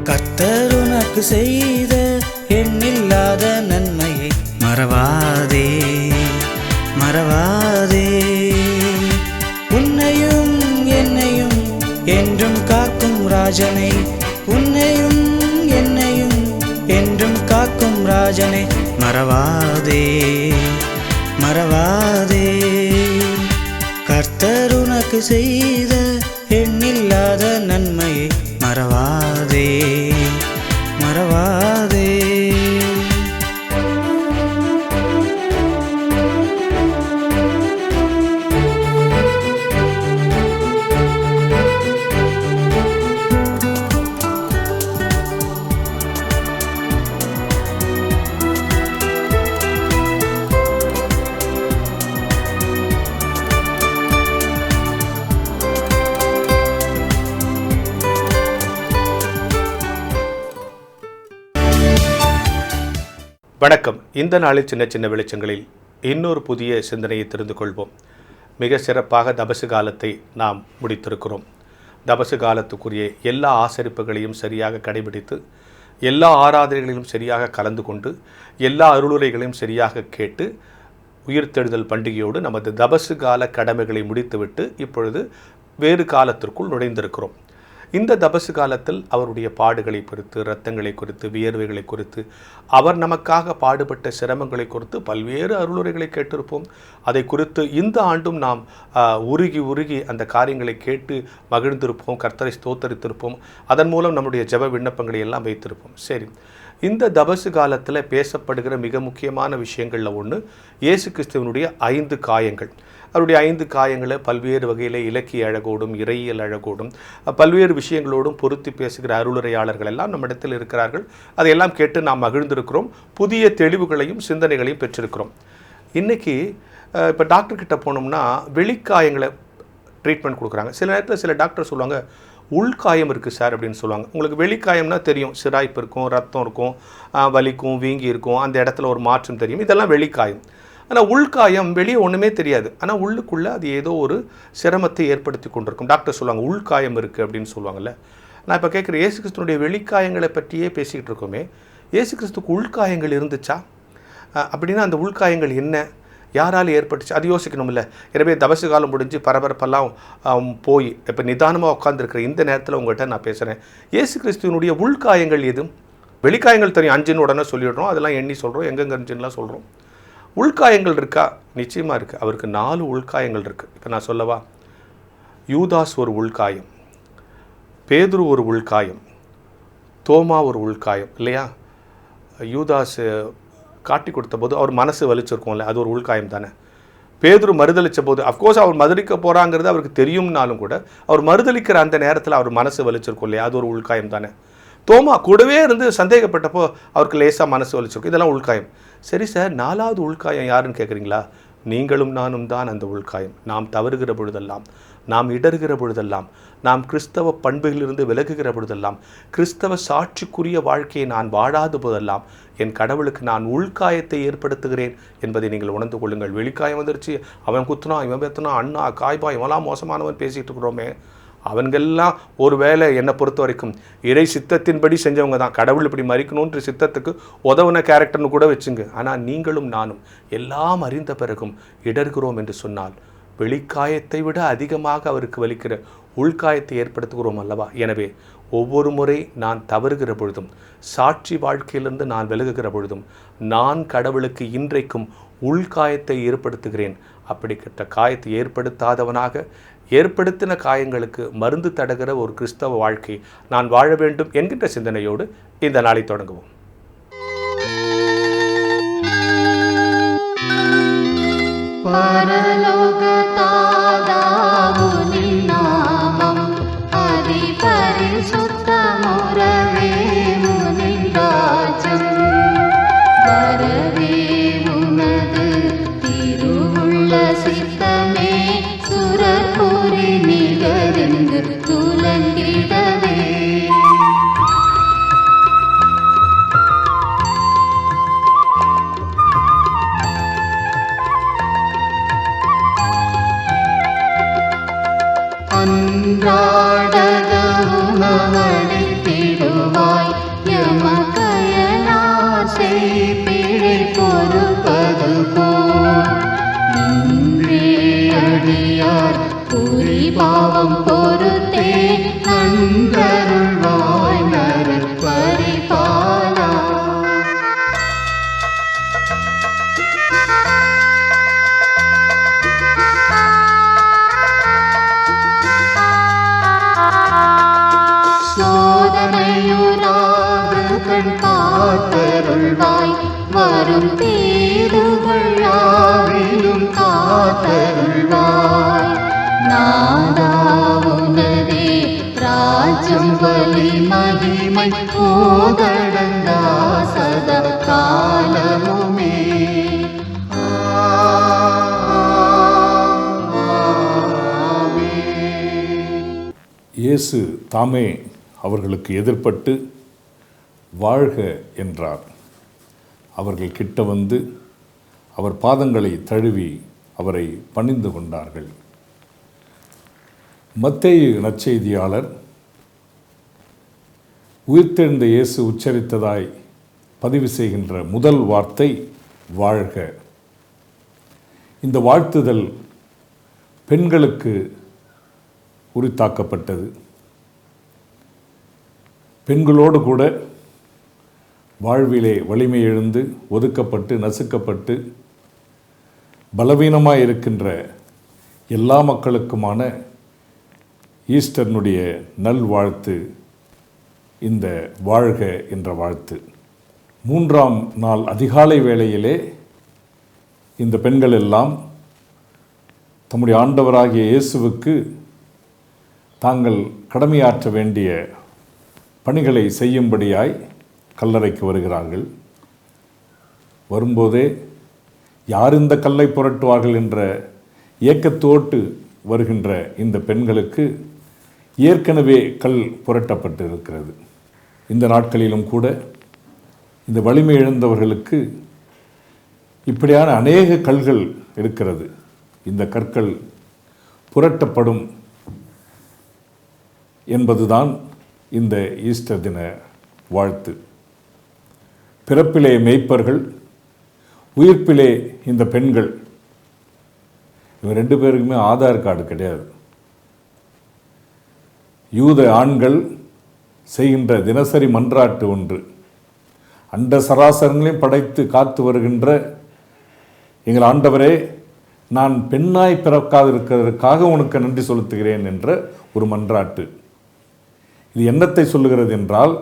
கர்த்தர் உனக்கு செய்த எண்ணில்லாத நன்மையை மறவாதே மறவாதே. உன்னையும் என்னையும் என்றும் காக்கும் ராஜனை, உன்னையும் என்னையும் என்றும் காக்கும் ராஜனை மறவாதே மறவாதே. கர்த்தர் உனக்கு செய்த எண்ணில்லாத நன்மையை மறவாதே மறவாதே. வணக்கம். இந்த நாளில் சின்ன சின்ன வெளிச்சங்களில் இன்னொரு புதிய சிந்தனையை தெரிந்து கொள்வோம். மிக சிறப்பாக தபசு காலத்தை நாம் முடித்திருக்கிறோம். தபசு காலத்துக்குரிய எல்லா ஆசரிப்புகளையும் சரியாக கடைபிடித்து, எல்லா ஆராதனைகளிலும் சரியாக கலந்து கொண்டு, எல்லா அருளுரைகளையும் சரியாக கேட்டு, உயிர்த்தெழுதல் பண்டிகையோடு நமது தபசு கால கடமைகளை முடித்துவிட்டு இப்பொழுது வேறு காலத்திற்குள் நுழைந்திருக்கிறோம். இந்த தபசு காலத்தில் அவருடைய பாடுகளை குறித்து, இரத்தங்களை குறித்து, வியர்வைகளை குறித்து, அவர் நமக்காக பாடுபட்ட சிரமங்களை குறித்து பல்வேறு அருளுரைகளை கேட்டிருப்போம். அதை குறித்து இந்த ஆண்டும் நாம் உருகி அந்த காரியங்களை கேட்டு மகிழ்ந்திருப்போம், கர்த்தரை ஸ்தோத்தரித்திருப்போம். அதன் மூலம் நம்முடைய ஜெப விண்ணப்பங்களை எல்லாம் வைத்திருப்போம். சரி, இந்த தபசு காலத்தில் பேசப்படுகிற மிக முக்கியமான விஷயங்களில் ஒன்று இயேசு கிறிஸ்துவனுடைய 5 காயங்கள். அவருடைய 5 காயங்களை பல்வேறு வகையில் இலக்கிய அழகோடும் இறையியல் அழகோடும் பல்வேறு விஷயங்களோடும் பொருத்தி பேசுகிற அருளுரையாளர்கள் எல்லாம் நம்மிடத்தில் இருக்கிறார்கள். அதையெல்லாம் கேட்டு நாம் மகிழ்ந்திருக்கிறோம். புதிய தெளிவுகளையும் சிந்தனைகளையும் பெற்றிருக்கிறோம். இன்றைக்கி இப்போ டாக்டர்கிட்ட போனோம்னா வெளிக்காயங்களை ட்ரீட்மெண்ட் கொடுக்குறாங்க. சில நேரத்தில் சில டாக்டர் சொல்லுவாங்க, உள்காயம் இருக்குது சார் அப்படின்னு சொல்லுவாங்க. உங்களுக்கு வெளிக்காயம்னா தெரியும், சிராய்ப்பு இருக்கும், ரத்தம் இருக்கும், வலிக்கும், வீங்கி இருக்கும், அந்த இடத்துல ஒரு மாற்றம் தெரியும். இதெல்லாம் வெளிக்காயம். ஆனால் உள்காயம் வெளியே ஒன்றுமே தெரியாது, ஆனால் உள்ளுக்குள்ளே அது ஏதோ ஒரு சிரமத்தை ஏற்படுத்தி கொண்டிருக்கும். டாக்டர் சொல்லுவாங்க உள்காயம் இருக்குது அப்படின்னு சொல்லுவாங்கள்ல. நான் இப்போ கேட்குறேன், இயேசு கிறிஸ்துனுடைய வெளிக்காயங்களை பற்றியே பேசிக்கிட்டு இருக்கோமே, இயேசு கிறிஸ்துக்கு உள்காயங்கள் இருந்துச்சா? அப்படின்னா அந்த உள்காயங்கள் என்ன, யாரால் ஏற்பட்டுச்சு, அது யோசிக்கணும்ல. எனவே தபசு காலம் முடிஞ்சு பரபரப்பெல்லாம் போய் இப்போ நிதானமாக உட்காந்துருக்கிற இந்த நேரத்தில் உங்கள்கிட்ட நான் பேசுகிறேன். இயேசு கிறிஸ்துவனுடைய உள்காயங்கள் எது? வெளிக்காயங்கள் தெரியும், 5ன்னு உடனே சொல்லிடுறோம், அதெல்லாம் எண்ணி சொல்கிறோம், எங்கெங்க 5ன்னுலாம் சொல்கிறோம். உள்காயங்கள் இருக்கா? நிச்சயமாக இருக்குது. அவருக்கு 4 உள்காயங்கள் இருக்குது. இப்போ நான் சொல்லவா? யூதாஸ் ஒரு உள்காயம், பேதுரு ஒரு உள்காயம், தோமா ஒரு உள்காயம் இல்லையா? யூதாஸ் காட்டி கொடுத்த போது அவர் மனசு வலிச்சிருக்கோம்ல, அது ஒரு உள்காயம் தானே. பேதுரு மறுதளித்த போது, அஃப்கோர்ஸ் அவர் மறுதளிக்க போகிறாங்கிறது அவருக்கு தெரியும்னாலும் கூட அவர் மறுதளிக்கிற அந்த நேரத்தில் அவர் மனசு வலிச்சிருக்கோம் இல்லையா, அது ஒரு உள்காயம் தானே. தோமா கூடவே இருந்து சந்தேகப்பட்டப்போ அவருக்கு லேசாக மனசு வலிச்சிருக்கும், இதெல்லாம் உள்காயம். சரி சார், 4வது உள்காயம் யாருன்னு கேட்குறீங்களா? நீங்களும் நானும் தான் அந்த உள்காயம். நாம் தவறுகிற பொழுதெல்லாம், நாம் இடறுகிற பொழுதெல்லாம், நாம் கிறிஸ்தவ பண்புகளிலிருந்து விலகுகிற பொழுதெல்லாம், கிறிஸ்தவ சாட்சிக்குரிய வாழ்க்கையை நான் வாழாத போதெல்லாம் என் கடவுளுக்கு நான் உள்காயத்தை ஏற்படுத்துகிறேன் என்பதை நீங்கள் உணர்ந்து கொள்ளுங்கள். வெளிக்காயம் வந்துருச்சு, அவன் குத்துனா, இவன் பேத்துனா, அண்ணா காய்பா, இவெல்லாம் மோசமானவன் பேசிகிட்டு இருக்கிறோமே, அவங்கெல்லாம் ஒரு வேளை என்னை பொறுத்த வரைக்கும் இறை சித்தத்தின்படி செஞ்சவங்க தான். கடவுள் இப்படி மறிக்கணுன்ற சித்தத்துக்கு உதவுன கேரக்டர்னு கூட வச்சுங்க. ஆனால் நீங்களும் நானும் எல்லாம் அறிந்த பிறகும் இடர்கிறோம் என்று சொன்னால் வெளிக்காயத்தை விட அதிகமாக அவருக்கு வலிக்கிற உள்காயத்தை ஏற்படுத்துகிறோம் அல்லவா? எனவே ஒவ்வொரு முறை நான் தவறுகிற பொழுதும், சாட்சி வாழ்க்கையிலிருந்து நான் விலகுகிற பொழுதும், நான் கடவுளுக்கு இன்றைக்கும் உள்காயத்தை ஏற்படுத்துகிறேன். அப்படிப்பட்ட காயத்தை ஏற்படுத்தாதவனாக, ஏற்படுத்தின காயங்களுக்கு மருந்து தடகிற ஒரு கிறிஸ்தவ வாழ்க்கை நான் வாழ வேண்டும் என்கின்ற சிந்தனையோடு இந்த நாளை தொடங்குவோம். சித்தமே இறங்கு துலங்கிடவே. அன்றாடக உணவளித்திடுவாய் எமக்கயலார் செய்பிழை பொறுப்பது போல். இன்றே அடியார் புரி பாவம் பொறுத்தே நன்றருள்வாய் நரபரிபாலா. சோதனையுறாது கண் காத்தருள்வாய் வரும் தீதுகள் யாவிலும் காத்தருள்வாய். நாதா உனதே ராஜ்யம் வலி மகிமை போதடங்கா சதா காலமுமே. இயேசு தாமே அவர்களுக்கு எதிர்ப்பட்டு வாழ்க என்றார். அவர்கள் கிட்ட வந்து அவர் பாதங்களை தழுவி அவரை பணிந்து கொண்டார்கள். மத்தேயு நற்செய்தியாளர் உயிர்த்தெழுந்த இயேசு உச்சரித்ததாய் பதிவு செய்கின்ற முதல் வார்த்தை வாழ்க. இந்த வாழ்த்துதல் பெண்களுக்கு உரித்தாக்கப்பட்டது. பெண்களோடு கூட வாழ்விலே வலிமை எழுந்து ஒதுக்கப்பட்டு நசுக்கப்பட்டு பலவீனமாக இருக்கின்ற எல்லா மக்களுக்குமான ஈஸ்டர்னுடைய நல்வாழ்த்து இந்த வாழ்க என்ற வாழ்த்து. 3ஆம் நாள் அதிகாலை வேளையிலே இந்த பெண்கள் எல்லாம் தம்முடைய ஆண்டவராகிய இயேசுவுக்கு தாங்கள் கடமையாற்ற வேண்டிய பணிகளை செய்யும்படியாய் கல்லறைக்கு வருகிறார்கள். வரும்போதே யார் இந்த கல்லை புரட்டுவார்கள் என்ற ஏக்கத்தோட்டு வருகின்ற இந்த பெண்களுக்கு ஏற்கனவே கல் புரட்டப்பட்டு இருக்கிறது. இந்த நாட்களிலும் கூட இந்த வலிமை இழந்தவர்களுக்கு இப்படியான அநேக கல்கள் இருக்கிறது. இந்த கற்கள் புரட்டப்படும் என்பதுதான் இந்த ஈஸ்டர் தின வாழ்த்து. பிறப்பிலே மெய்ப்பர்கள், உயிர்ப்பிலே இந்த பெண்கள். இவங்க 2 பேருக்குமே ஆதார் கார்டு கிடையாது. யூத ஆண்கள் செய்கின்ற தினசரி மன்றாட்டு ஒன்று. அண்ட சராசரங்களையும் படைத்து காத்து வருகின்ற எங்கள் ஆண்டவரே, நான் பெண்ணாய் பிறக்காதிருக்கிறதற்காக உனக்கு நன்றி செலுத்துகிறேன் என்ற ஒரு மன்றாட்டு. இது என்னத்தை சொல்லுகிறது என்றால்,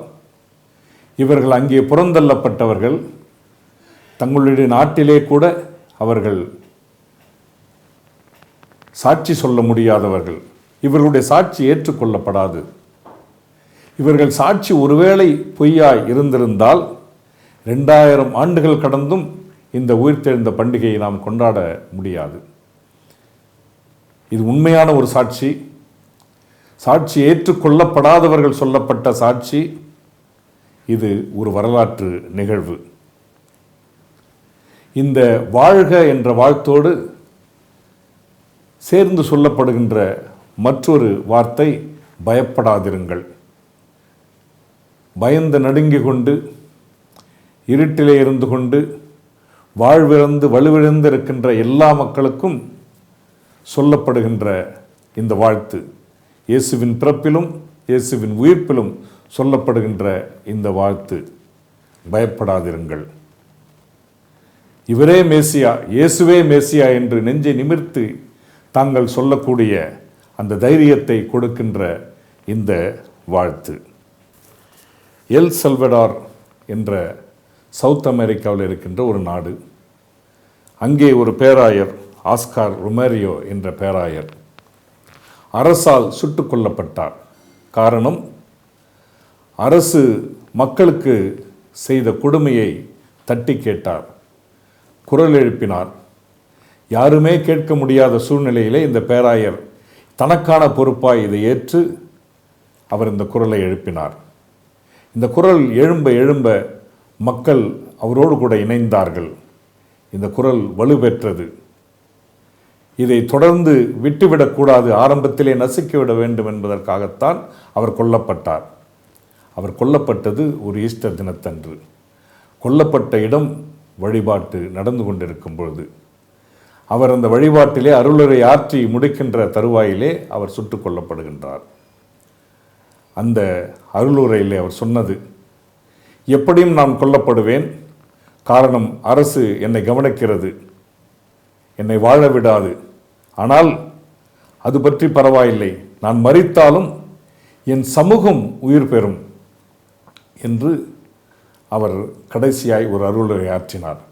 இவர்கள் அங்கே புறந்தள்ளப்பட்டவர்கள், தங்களுடைய நாட்டிலே கூட அவர்கள் சாட்சி சொல்ல முடியாதவர்கள். இவர்களுடைய சாட்சி ஏற்றுக்கொள்ளப்படாது. இவர்கள் சாட்சி ஒருவேளை பொய்யாய் இருந்திருந்தால் 2000 ஆண்டுகள் கடந்தும் இந்த உயிர்த்தெழுந்த பண்டிகையை நாம் கொண்டாட முடியாது. இது உண்மையான ஒரு சாட்சி. சாட்சி ஏற்றுக்கொள்ளப்படாதவர்கள் சொல்லப்பட்ட சாட்சி. இது ஒரு வரலாற்று நிகழ்வு. இந்த வாழ்க என்ற வாழ்த்தோடு சேர்ந்து சொல்லப்படுகின்ற மற்றொரு வார்த்தை பயப்படாதிருங்கள். பயந்து நடுங்கி கொண்டு இருட்டிலே இருந்து கொண்டு வாழ்விழந்து வலுவிழந்து இருக்கின்ற எல்லா மக்களுக்கும் சொல்லப்படுகின்ற இந்த வாழ்த்து, இயேசுவின் பிறப்பிலும் இயேசுவின் உயிர்ப்பிலும் சொல்லப்படுகின்ற இந்த வாழ்த்து, பயப்படாதிருங்கள். இவரே மேசியா, இயேசுவே மேசியா என்று நெஞ்சை நிமிர்த்து தாங்கள் சொல்லக்கூடிய அந்த தைரியத்தை கொடுக்கின்ற இந்த வாழ்த்து. எல் சல்வடார் என்ற சவுத் அமெரிக்காவில் இருக்கின்ற ஒரு நாடு. அங்கே ஒரு பேராயர், ஆஸ்கார் ரொமேரியோ என்ற பேராயர் அரசால் சுட்டுக் கொல்லப்பட்டார். காரணம், அரசு மக்களுக்கு செய்த கொடுமையை தட்டி கேட்டார், குரல் எழுப்பினார். யாருமே கேட்க முடியாத சூழ்நிலையிலே இந்த பேராயர் தனக்கான பொறுப்பாய் இதை ஏற்று அவர் இந்த குரலை எழுப்பினார். இந்த குரல் எழும்ப எழும்ப மக்கள் அவரோடு கூட இணைந்தார்கள். இந்த குரல் வலுப்பெற்றது. இதை தொடர்ந்து விட்டுவிடக்கூடாது, ஆரம்பத்திலே நசுக்கிவிட வேண்டும் என்பதற்காகத்தான் அவர் கொல்லப்பட்டார். அவர் கொல்லப்பட்டது ஒரு ஈஸ்டர் தினத்தன்று. கொல்லப்பட்ட இடம் வழிபாட்டு நடந்து கொண்டிருக்கும் பொழுது அவர் அந்த வழிபாட்டிலே அருளுரை ஆற்றி முடிக்கின்ற தருவாயிலே அவர் சுட்டுக் கொல்லப்படுகின்றார். அந்த அருளுரையிலே அவர் சொன்னது, எப்படியும் நான் கொல்லப்படுவேன், காரணம் அரசு என்னை கவனிக்கிறது, என்னை வாழ விடாது, ஆனால் அது பற்றி பரவாயில்லை, நான் மரித்தாலும் என் சமூகம் உயிர் பெறும் என்று அவர் கடைசியாய் ஒரு அருளுரை ஆற்றினார்.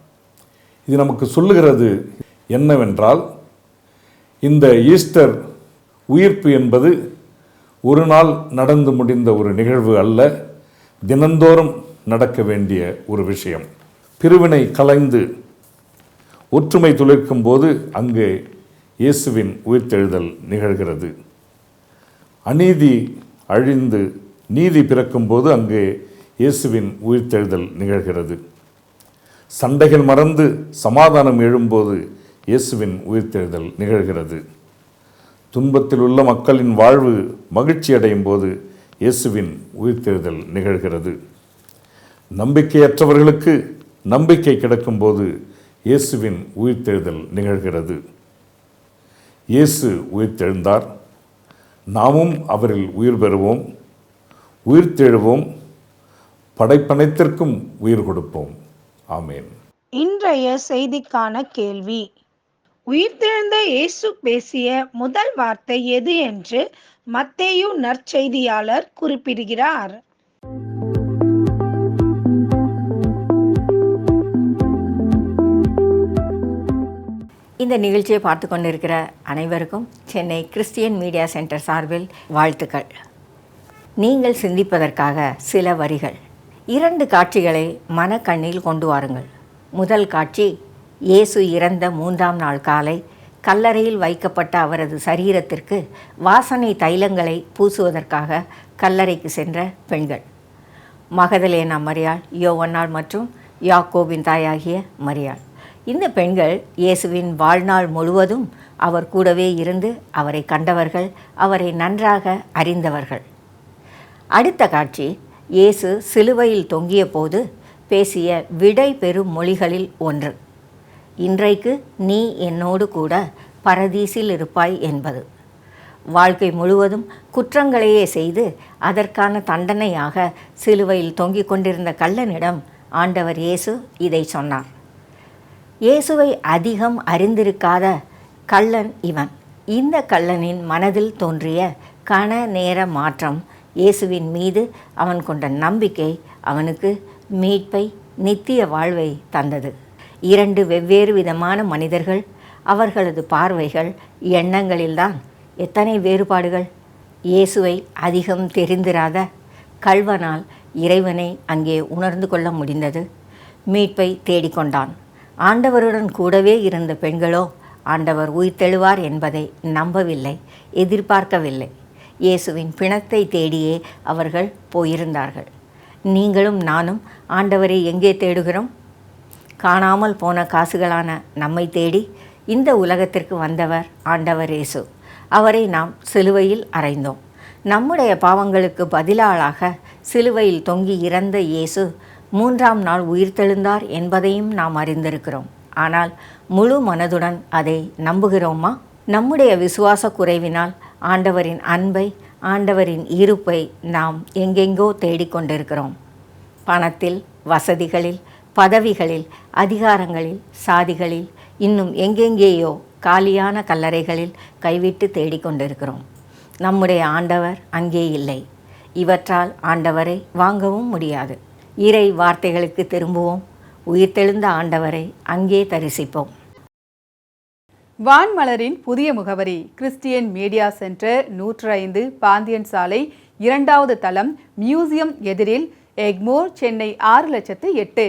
இது நமக்கு சொல்லுகிறது என்னவென்றால், இந்த ஈஸ்டர் உயிர்ப்பு என்பது ஒரு நாள் நடந்து முடிந்த ஒரு நிகழ்வு அல்ல, தினந்தோறும் நடக்க வேண்டிய ஒரு விஷயம். பிரிவினை கலைந்து ஒற்றுமை துளிர்க்கும் போது அங்கே இயேசுவின் உயிர்த்தெழுதல் நிகழ்கிறது. அநீதி அழிந்து நீதி பிறக்கும் போது அங்கே இயேசுவின் உயிர்த்தெழுதல் நிகழ்கிறது. சண்டைகள் மறந்து சமாதானம் எழும்போது இயேசுவின் உயிர்த்தெழுதல் நிகழ்கிறது. துன்பத்தில் உள்ள மக்களின் வாழ்வு மகிழ்ச்சி அடையும் போது இயேசுவின் உயிர்த்தெழுதல் நிகழ்கிறது. நம்பிக்கையற்றவர்களுக்கு நம்பிக்கை கிடைக்கும் போது இயேசுவின் உயிர்த்தெழுதல் நிகழ்கிறது. இயேசு உயிர்த்தெழுந்தார், நாமும் அவரில் உயிர் பெறுவோம், உயிர்த்தெழுவோம், படைப்பனைத்திற்கும் உயிர் கொடுப்போம். ஆமேன். இன்றைய செய்திக்கான கேள்வி: உயிர்த்தெழுந்த இயேசு பேசிய முதல் வார்த்தை எது என்று மத்தேயு நற்செய்தியாளர் குறிப்பிடுகிறார்? இந்த நிகழ்ச்சியை பார்த்து கொண்டிருக்கிற அனைவருக்கும் சென்னை கிறிஸ்டியன் மீடியா சென்டர் சார்பில் வாழ்த்துக்கள். நீங்கள் சிந்திப்பதற்காக சில வரிகள். 2 காட்சிகளை மனக்கண்ணில் கொண்டு வாருங்கள். முதல் காட்சி, இயேசு இறந்த 3ஆம் நாள் காலை கல்லறையில் வைக்கப்பட்ட அவரது சரீரத்திற்கு வாசனை தைலங்களை பூசுவதற்காக கல்லறைக்கு சென்ற பெண்கள். மகதலேனா மரியாள், யோவன்னாள் மற்றும் யாக்கோபின் தாயாகிய மரியாள். இந்த பெண்கள் இயேசுவின் வாழ்நாள் முழுவதும் அவர் கூடவே இருந்து அவரை கண்டவர்கள், அவரை நன்றாக அறிந்தவர்கள். அடுத்த காட்சி, இயேசு சிலுவையில் தொங்கிய போது பேசிய விடை பெறும் மொழிகளில் ஒன்று, இன்றைக்கு நீ என்னோடு கூட பரதீசில் இருப்பாய் என்பது. வாழ்க்கை முழுவதும் குற்றங்களையே செய்து அதற்கான தண்டனையாக சிலுவையில் தொங்கிக் கொண்டிருந்த கள்ளனிடம் ஆண்டவர் இயேசு இதை சொன்னார். இயேசுவை அதிகம் அறிந்திருக்காத கள்ளன் இவன். இந்த கள்ளனின் மனதில் தோன்றிய கன நேர மாற்றம் இயேசுவின் மீது அவன் கொண்ட நம்பிக்கை அவனுக்கு மீட்பை, நித்திய வாழ்வை தந்தது. 2 வெவ்வேறு விதமான மனிதர்கள், அவர்களது பார்வைகள், எண்ணங்களில்தான் எத்தனை வேறுபாடுகள். இயேசுவை அதிகம் தெரிந்திராத கள்வனால் இறைவனை அங்கே உணர்ந்து கொள்ள முடிந்தது. மீட்பை தேடிக்கொண்டான். ஆண்டவருடன் கூடவே இருந்த பெண்களோ ஆண்டவர் உயிர்த்தெழுவார் என்பதை நம்பவில்லை, எதிர்பார்க்கவில்லை. இயேசுவின் பிணத்தை தேடியே அவர்கள் போயிருந்தார்கள். நீங்களும் நானும் ஆண்டவரை எங்கே தேடுகிறோம்? காணாமல் போன காசுகளான நம்மை தேடி இந்த உலகத்திற்கு வந்தவர் ஆண்டவர் இயேசு. அவரை நாம் சிலுவையில் அறைந்தோம். நம்முடைய பாவங்களுக்கு பதிலாளாக சிலுவையில் தொங்கி இறந்த இயேசு 3ஆம் நாள் உயிர்த்தெழுந்தார் என்பதையும் நாம் அறிந்திருக்கிறோம். ஆனால் முழு மனதுடன் அதை நம்புகிறோமா? நம்முடைய விசுவாச குறைவினால் ஆண்டவரின் அன்பை, ஆண்டவரின் இருப்பை நாம் எங்கெங்கோ தேடிக்கொண்டிருக்கிறோம். பணத்தில், வசதிகளில், பதவிகளில், அதிகாரங்களில், சாதிகளில், இன்னும் எங்கெங்கேயோ காலியான கல்லறைகளில் கைவிட்டு தேடிக்கொண்டிருக்கிறோம். நம்முடைய ஆண்டவர் அங்கே இல்லை. இவற்றால் ஆண்டவரை வாங்கவும் முடியாது. இறை வார்த்தைகளுக்கு திரும்புவோம். உயிர்த்தெழுந்த ஆண்டவரை அங்கே தரிசிப்போம். வான்மலரின் புதிய முகவரி: கிறிஸ்டியன் மீடியா சென்டர், 105 பாந்தியன் சாலை, 2வது தளம், மியூசியம் எதிரில், எக்மோர், சென்னை 6008.